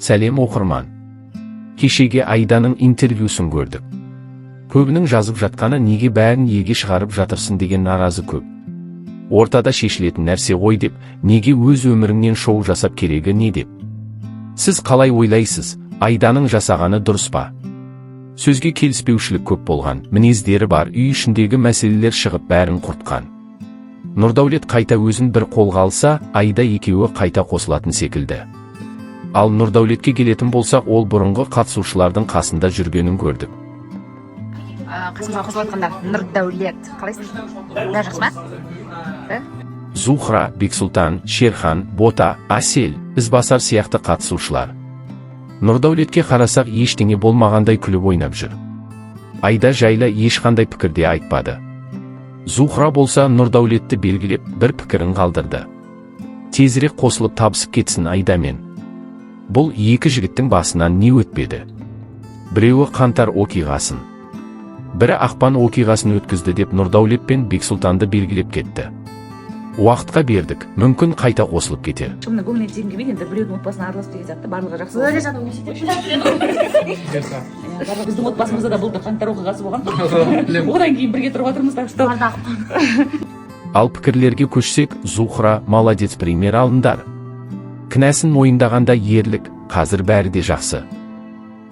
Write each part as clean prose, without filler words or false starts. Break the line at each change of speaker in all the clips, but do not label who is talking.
Сәлем оқырман. Кешеге Айданың интервьюсын көрдік. Көбінің жазып жатқаны неге бәрін еге шығарып жатырсың деген наразы көп. Ортада шешілетін нәрсе ғой деп, неге өз өміріңнен шоу жасап керегі не деп. Сіз қалай ойлайсыз, Айданың жасағаны дұрыс па? Сөзге келіспеушілік көп болған, мінездері бар, үй ішіндегі мәселелер шығып бәрін құртқан. Нұрдәулет қайта өзін бір қолға алса, Айда екеуі қайта қосылатын секілді. Ал Нұрдәулетке келетін болсақ, ол бұрынғы қатысушылардың қасында жүргенін көрдік.
Қасымға қосылатқандар Нұрдәулет, қалайсың? Бәрі жақсы ма?
Зухра, Бексұлтан, Шерхан, Бота, Асел, Ізбасар сияқты қатысушылар. Нұрдәулетке қарасақ ештеңе болмағандай күліп ойнап жүр. Айда жайлы ешқандай пікірде айтпады. Зухра болса Нұрдәулетті белгілеп бір пікірін қалдырды. Тезірек қосылып табысып кетсін Айдамен. Бұл екі жігіттің басынан не өтпеді? Біреуі қаңтар оқиғасын, бірі ақпан оқиғасын өткізді деп Нұрдәулет пен Бексұлтанды белгілеп кетті. Уақытқа бердік, мүмкін қайта қосылып кетер.
Шымның көңіліне тиген келмейді, енді біреудің отбасына араласып деген сияқты барлығы жақсы. Барлығы біздің отбасымызда да болды қаңтар оқиғасы болған. Одан кейін бірге тұрып отырмыз, так что.
Ал пікірлерге көшсек, Зухра молодец пример алындар. Кінәсін мойындағанда ерлік, қазір бәрі де жақсы.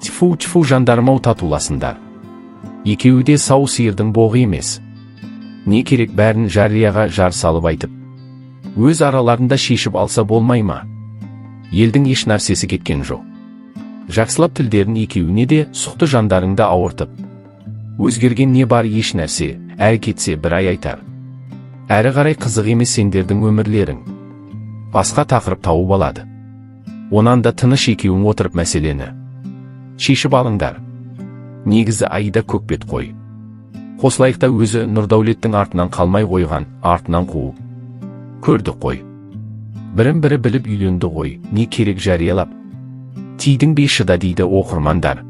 Тьфу жандармау татуласындар. Екеуі де сау сиырдың боғы емес. Не керек бәрін жарияға жар салып айтып. Өз араларында шешіп алса болмай ма? Елдің еш нәрсесі кеткен жоқ. Жақсылап тілдерін екеуіне де сұқты жандарыңды ауыртып. Өзгерген не бар еш нәрсе, әрі кетсе бір ай айтар. Әрі қарай қызық емес сендердің өмірлерің. Басқа тақырып тауып алады. Онан да тыныш екеуің отырып мәселені шешіп алыңдар. Негізі Айда көкбет қой. Қосылайықта өзі Нұрдәулеттің артынан қалмай қойған, артынан қуып көрді қой. Бірін бірі біліп үйленді ғой, не керек жариялап. Тидің бе шыда дейді оқырмандар.